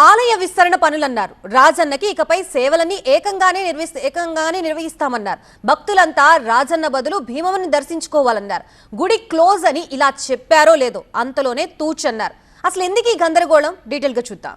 ఆలయ విస్తరణ పనులన్నారు. రాజన్నకి ఇకపై సేవలని ఏకంగానే నిర్వహిస్తామన్నారు. భక్తులంతా రాజన్న బదులు భీమవని దర్శించుకోవాలన్నారు. గుడి క్లోజ్ అని ఇలా చెప్పారో లేదో అంతలోనే తూచన్నారు. అసలు ఎందుకు ఈ గందరగోళం? డీటెయిల్ గా చూద్దాం.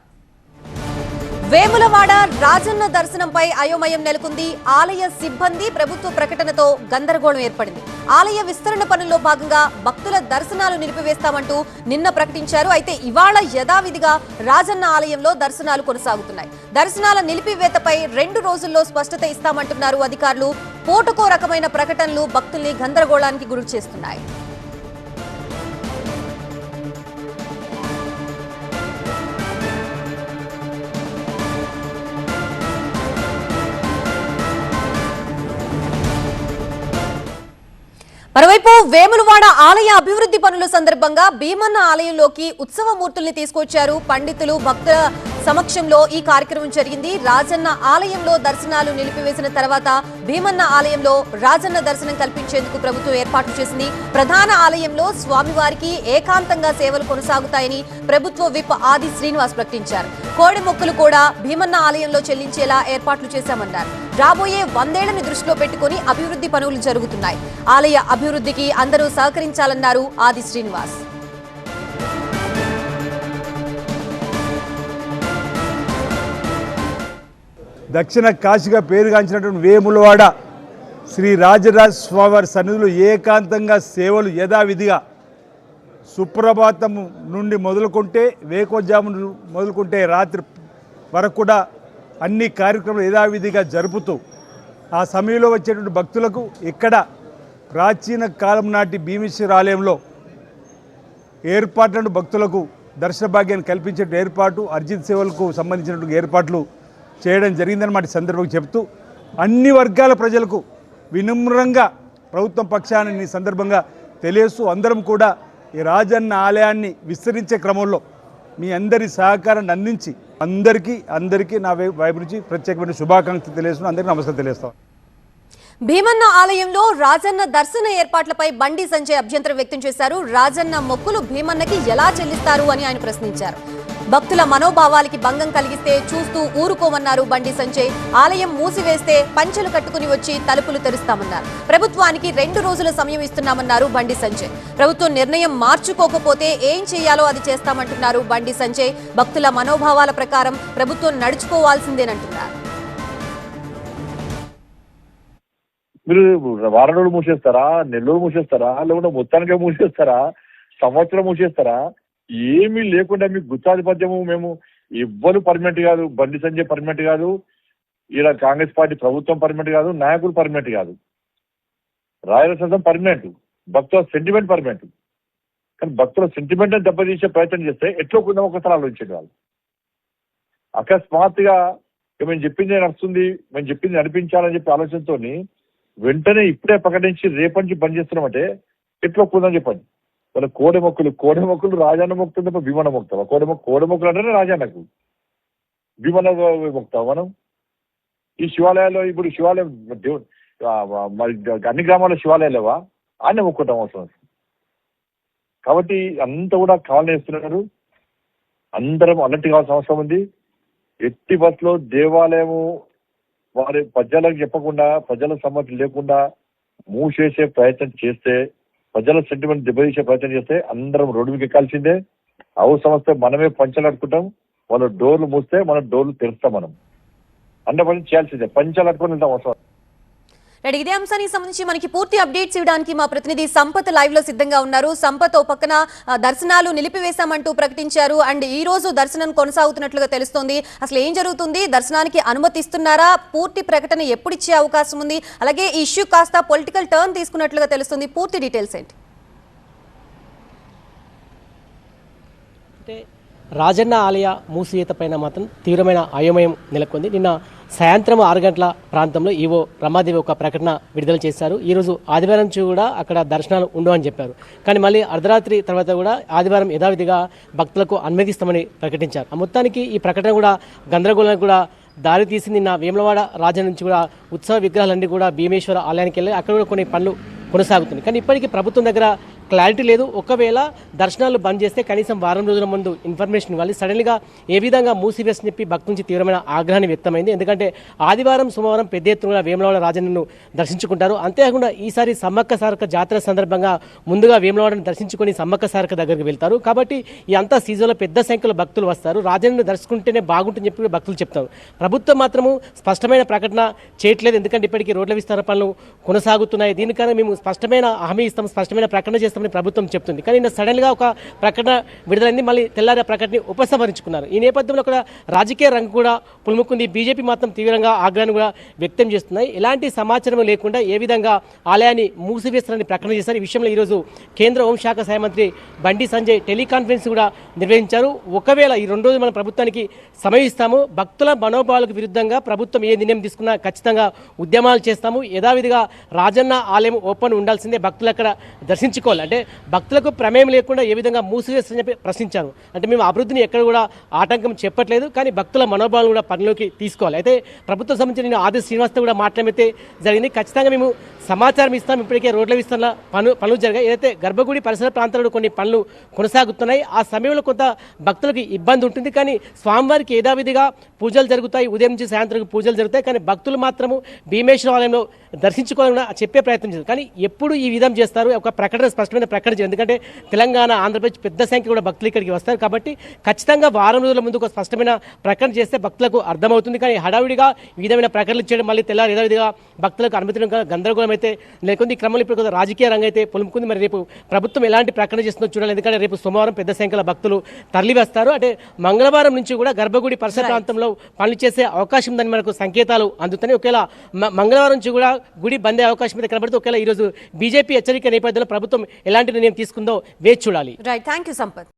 వేములవాడ రాజన్న దర్శనంపై అయోమయం నెలకొంది. ఆలయ సిబ్బంది ప్రభుత్వ ప్రకటనతో గందరగోళం ఏర్పడింది. ఆలయ విస్తరణ పనుల్లో భాగంగా భక్తుల దర్శనాలు నిలిపివేస్తామంటూ నిన్న ప్రకటించారు. అయితే ఇవాళ యథావిధిగా రాజన్న ఆలయంలో దర్శనాలు కొనసాగుతున్నాయి. దర్శనాల నిలిపివేతపై 2 రోజుల్లో స్పష్టత ఇస్తామంటున్నారు అధికారులు. పూటకో రకమైన ప్రకటనలు భక్తుల్ని గందరగోళానికి గురి చేస్తున్నాయి. మరోవైపు వేములవాడ ఆలయ అభివృద్ధి పనుల సందర్భంగా భీమన్న ఆలయంలోకి ఉత్సవమూర్తుల్ని తీసుకొచ్చారు. పండితులు భక్తుల సమక్షంలో ఈ కార్యక్రమం జరిగింది. రాజన్న ఆలయంలో దర్శనాలు నిలిపివేసిన తర్వాత భీమన్న ఆలయంలో రాజన్న దర్శనం కల్పించేందుకు ప్రభుత్వం ఏర్పాట్లు చేసింది. ప్రధాన ఆలయంలో స్వామివారికి ఏకాంతంగా సేవలు కొనసాగుతాయని ప్రభుత్వ విప్ ఆది శ్రీనివాస్ ప్రకటించారు. కోడి మొక్కులు కూడా భీమన్న ఆలయంలో చెల్లించేలా ఏర్పాట్లు చేశామన్నారు. రాబోయే 100 ఏళ్లను దృష్టిలో పెట్టుకుని అభివృద్ధి పనులు జరుగుతున్నాయి. ఆలయ అభివృద్ధికి అందరూ సహకరించాలన్నారు ఆది శ్రీనివాస్. దక్షిణ కాశీగా పేరుగాంచినటువంటి వేములవాడ శ్రీ రాజరాజ స్వామివారి సన్నిధిలో ఏకాంతంగా సేవలు యథావిధిగా సుప్రభాతం నుండి మొదలుకుంటే వేకోజాము మొదలుకుంటే రాత్రి వరకు కూడా అన్ని కార్యక్రమాలు యథావిధిగా జరుపుతూ ఆ సమయంలో వచ్చేటువంటి భక్తులకు ఇక్కడ ప్రాచీన కాలం నాటి భీమేశ్వర ఆలయంలో ఏర్పాట్లను భక్తులకు దర్శన భాగ్యాన్ని కల్పించే ఏర్పాటు అర్జిత్ సేవలకు సంబంధించినటువంటి ఏర్పాట్లు చేయడం జరిగిందన్నమాట. సందర్భంగా చెప్తూ అన్ని వర్గాల ప్రజలకు వినమ్రంగా ప్రభుత్వం పక్షాన్ని సందర్భంగా తెలియస్తూ అందరం కూడా ఈ రాజన్న ఆలయాన్ని విస్తరించే క్రమంలో మీ అందరి సహకారాన్ని అందించి అందరికీ నా వైపు నుంచి ప్రత్యేకమైన శుభాకాంక్షలు తెలియజేస్తున్నాను. అందరికీ నమస్కారం తెలియజేస్తాను. భీమన్న ఆలయంలో రాజన్న దర్శన ఏర్పాట్లపై బండి సంజయ్ అభ్యంతరం వ్యక్తం చేశారు. రాజన్న మొక్కులు భీమన్నకి ఎలా చెల్లిస్తారు అని ఆయన ప్రశ్నించారు. భక్తుల మనోభావాలకి భంగం కలిగిస్తే చూస్తూ ఊరుకోమన్నారు బండి సంజయ్. ఆలయం మూసివేస్తే పంచెలు కట్టుకుని వచ్చి తలుపులు తెరుస్తామన్నారు. ప్రభుత్వానికి 2 రోజుల సమయం ఇస్తున్నామన్నారు బండి సంజయ్. ప్రభుత్వం నిర్ణయం మార్చుకోకపోతే ఏం చేయాలో అది చేస్తామంటున్నారు బండి సంజయ్. భక్తుల మనోభావాల ప్రకారం ప్రభుత్వం నడుచుకోవాల్సిందేనంటున్నారు. మీరు వారం రోజులు మూసేస్తారా, నెల్లూరు మూసేస్తారా, లేకుంటే మొత్తానికే మూసేస్తారా, సంవత్సరం మూసేస్తారా? ఏమీ లేకుండా మీకు గుత్తాధిపత్యము మేము ఎవ్వరు పర్మనెంట్ కాదు. బండి సంజయ్ పర్మనెంట్ కాదు, ఇలా కాంగ్రెస్ పార్టీ ప్రభుత్వం పర్మనెంట్ కాదు, నాయకులు పర్మనెంట్ కాదు. రాయలసీమ పర్మనెంట్, భక్తుల సెంటిమెంట్ పర్మనెంట్. కానీ భక్తుల సెంటిమెంట్ దెబ్బతీసే ప్రయత్నం చేస్తే ఎట్లా కొందాం ఒకసారి ఆలోచించండి. వాళ్ళు అకస్మాత్తుగా మేము చెప్పింది నడుస్తుంది, మేము చెప్పింది నడిపించాలని చెప్పి ఆలోచనతో వెంటనే ఇప్పుడే ప్రకటించి రేపటి నుంచి బంద్ చేస్తున్నామంటే ఎట్లా కొందాం చెప్పండి. వాళ్ళ కోడి మొక్కులు రాజాన్న మొక్కుతుంది తప్ప భీమన్న మొక్తావా? కోడి మొక్కులు అంటేనే రాజాన్నకు, భీమన్న మొక్తావా మనం? ఈ శివాలయాల్లో ఇప్పుడు శివాలయం అన్ని గ్రామాల్లో శివాలయాలు లేవా? ఆయన మొక్కుంటాం అవసరం. కాబట్టి అంతా కూడా కాలనీ వేస్తున్నారు. అందరం అలర్ట్ కావాల్సిన అవసరం ఉంది. ఎట్టి బస్సులో దేవాలయము వారి ప్రజలకు చెప్పకుండా, ప్రజల సమ్మతి లేకుండా మూసేసే ప్రయత్నం చేస్తే, ప్రజల సెంటిమెంట్ దెబ్బతీసే ప్రయత్నం చేస్తే అందరం రోడ్డు మీకు ఎక్కాల్సిందే. అవసరం వస్తే మనమే పంచలు అడుకుంటాం. వాళ్ళు డోర్లు మూస్తే మనం డోర్లు తెరుస్తాం. మనం అన్న పని చేయాల్సిందే. పంచలు అడుకొని వెళ్తాం అవసరం. ఇదే అంశానికి సంబంధించి మనకి పూర్తి అప్డేట్స్ ఇవ్వడానికి మా ప్రతినిధి సంపత్ లైవ్ లో సిద్ధంగా ఉన్నారు. సంపత్, ఓ పక్కన దర్శనాలు నిలిపివేశామంటూ ప్రకటించారు, అండ్ ఈ రోజు దర్శనం కొనసాగుతున్నట్లుగా తెలుస్తోంది. అసలు ఏం జరుగుతుంది? దర్శనానికి అనుమతిస్తున్నారా? పూర్తి ప్రకటన ఎప్పుడు ఇచ్చే అవకాశం ఉంది? అలాగే ఈ ఇష్యూ కాస్త పొలిటికల్ టర్న్ తీసుకున్నట్లుగా తెలుస్తుంది. పూర్తి డీటెయిల్స్ ఏంటి? రాజన్న ఆలయ మూసివేత పైన మాత్రం తీవ్రమైన అయోమయం నెలకొంది. నిన్న సాయంత్రం 6 గంటల ప్రాంతంలో ఈవో రమాదేవి ఒక ప్రకటన విడుదల చేశారు. ఈరోజు ఆదివారం నుంచి కూడా అక్కడ దర్శనాలు ఉండవని చెప్పారు. కానీ మళ్ళీ అర్ధరాత్రి తర్వాత కూడా ఆదివారం యథావిధిగా భక్తులకు అనుమతిస్తామని ప్రకటించారు. ఆ మొత్తానికి ఈ ప్రకటన కూడా గందరగోళానికి కూడా దారి తీసింది. నిన్న వేములవాడ రాజన్న నుంచి కూడా ఉత్సవ విగ్రహాలన్నీ కూడా భీమేశ్వర ఆలయానికి వెళ్ళి అక్కడ కూడా కొన్ని పనులు కొనసాగుతుంది. కానీ ఇప్పటికీ ప్రభుత్వం దగ్గర క్లారిటీ లేదు. ఒకవేళ దర్శనాలు బంద్ చేస్తే కనీసం వారం రోజుల ముందు ఇన్ఫర్మేషన్ ఇవ్వాలి. సడన్గా ఏ విధంగా మూసివేసి చెప్పి భక్తుల నుంచి తీవ్రమైన ఆగ్రహాన్ని వ్యక్తమైంది. ఎందుకంటే ఆదివారం సోమవారం పెద్ద ఎత్తున వేములవాడ రాజన్నను దర్శించుకుంటారు. అంతేకాకుండా ఈసారి సమ్మక్క సారక్క జాతర సందర్భంగా ముందుగా వేములవాడను దర్శించుకొని సమ్మక్క సారక్క దగ్గరికి వెళ్తారు. కాబట్టి ఈ అంతా సీజన్లో పెద్ద సంఖ్యలో భక్తులు వస్తారు. రాజన్నను దర్శించుకుంటేనే బాగుంటుందని చెప్పి భక్తులు చెప్తారు. ప్రభుత్వం మాత్రము స్పష్టమైన ప్రకటన చేయట్లేదు. ఎందుకంటే ఇప్పటికీ రోడ్ల విస్తరణ పనులు కొనసాగుతున్నాయి. దీనికన్నా మేము స్పష్టమైన హామీ ఇస్తాం, స్పష్టమైన ప్రకటన చేస్తామని ప్రభుత్వం చెప్తుంది. కానీ సడన్గా ఒక ప్రకటన విడుదలైంది. మళ్ళీ తెల్లారి ప్రకటన ఉపసంహరించుకున్నారు. ఈ నేపథ్యంలో కూడా రాజకీయ రంగు కూడా పులుముకుంది. బీజేపీ మాత్రం తీవ్రంగా ఆగ్రహాన్ని కూడా వ్యక్తం చేస్తున్నాయి. ఎలాంటి సమాచారం లేకుండా ఏ విధంగా ఆలయాన్ని మూసివేస్తారని ప్రకటన చేశారు. ఈ విషయంలో ఈరోజు కేంద్ర హోంశాఖ సహాయ మంత్రి బండి సంజయ్ టెలికాన్ఫరెన్స్ కూడా నిర్వహించారు. ఒకవేళ ఈ 2 రోజులు మన ప్రభుత్వానికి సమయం ఇస్తాము, భక్తుల మనోభావాలకు విరుద్ధంగా ప్రభుత్వం ఏ నిర్ణయం తీసుకున్నా ఖచ్చితంగా ఉద్యమాలు చేస్తాము. యథావిధిగా రాజన్న ఆలయం ఓపెన్ ఉండాల్సిందే, భక్తులు అక్కడ దర్శించుకోవాలి. అంటే భక్తులకు ప్రమేయం లేకుండా ఏ విధంగా మూసివేస్తారని చెప్పి ప్రశ్నించారు. అంటే మేము అభివృద్ధిని ఎక్కడ కూడా ఆటంకం చెప్పట్లేదు, కానీ భక్తుల మనోభావాలు కూడా పరిలోకి తీసుకోవాలి. అయితే ప్రభుత్వం సంబంధించిన నేను ఆది శ్రీనివాస్తో కూడా మాట్లాడితే జరిగింది. ఖచ్చితంగా మేము సమాచారం ఇస్తాం. ఇప్పటికే రోడ్ల విస్తరణ పనులు జరిగాయి. ఏదైతే గర్భగుడి పరిసర ప్రాంతాల్లో కొన్ని పనులు కొనసాగుతున్నాయి. ఆ సమయంలో కొంత భక్తులకు ఇబ్బంది ఉంటుంది. కానీ స్వామివారికి యథావిధిగా పూజలు జరుగుతాయి. ఉదయం నుంచి సాయంత్రం పూజలు జరుగుతాయి. కానీ భక్తులు మాత్రము భీమేశ్వర ఆలయంలో దర్శించుకోవాలని చెప్పే ప్రయత్నం చేస్తారు. కానీ ఎప్పుడు ఈ విధం చేస్తారు? ఒక ప్రకటన, స్పష్టమైన ప్రకటన చేయాలి. ఎందుకంటే తెలంగాణ, ఆంధ్రప్రదేశ్ పెద్ద సంఖ్య కూడా భక్తులు ఇక్కడికి వస్తారు. కాబట్టి ఖచ్చితంగా వారం రోజుల ముందు ఒక స్పష్టమైన ప్రకటన చేస్తే భక్తులకు అర్థమవుతుంది. కానీ హడావిడిగా ఈ విధమైన ప్రకటనలు చేయడం, మళ్ళీ తెల్లారి యథావిధిగా భక్తులకు అనుమతి గందరగోళం అయితే లేకుంది. ఈ క్రమంలో ఇప్పుడు రాజకీయ రంగం అయితే పొలుముకుంది. మరి రేపు ప్రభుత్వం ఎలాంటి ప్రకటన చేస్తుందో చూడాలి. ఎందుకంటే రేపు సోమవారం పెద్ద సంఖ్యలో భక్తులు తరలి వస్తారు. అంటే మంగళవారం నుంచి కూడా గర్భగుడి పరిసర ప్రాంతంలో పనులు చేసే అవకాశం ఉందని మనకు సంకేతాలు అందుతున్నాయి. ఒకవేళ మంగళవారం నుంచి కూడా గుడి బంద్ అయ్యే అవకాశం అయితే కనబడుతుంది. ఒకవేళ ఈరోజు బీజేపీ హెచ్చరిక నేపథ్యంలో ప్రభుత్వం ఎలాంటి నిర్ణయం తీసుకుందో వేచి చూడాలి. Right, thank you Sampath.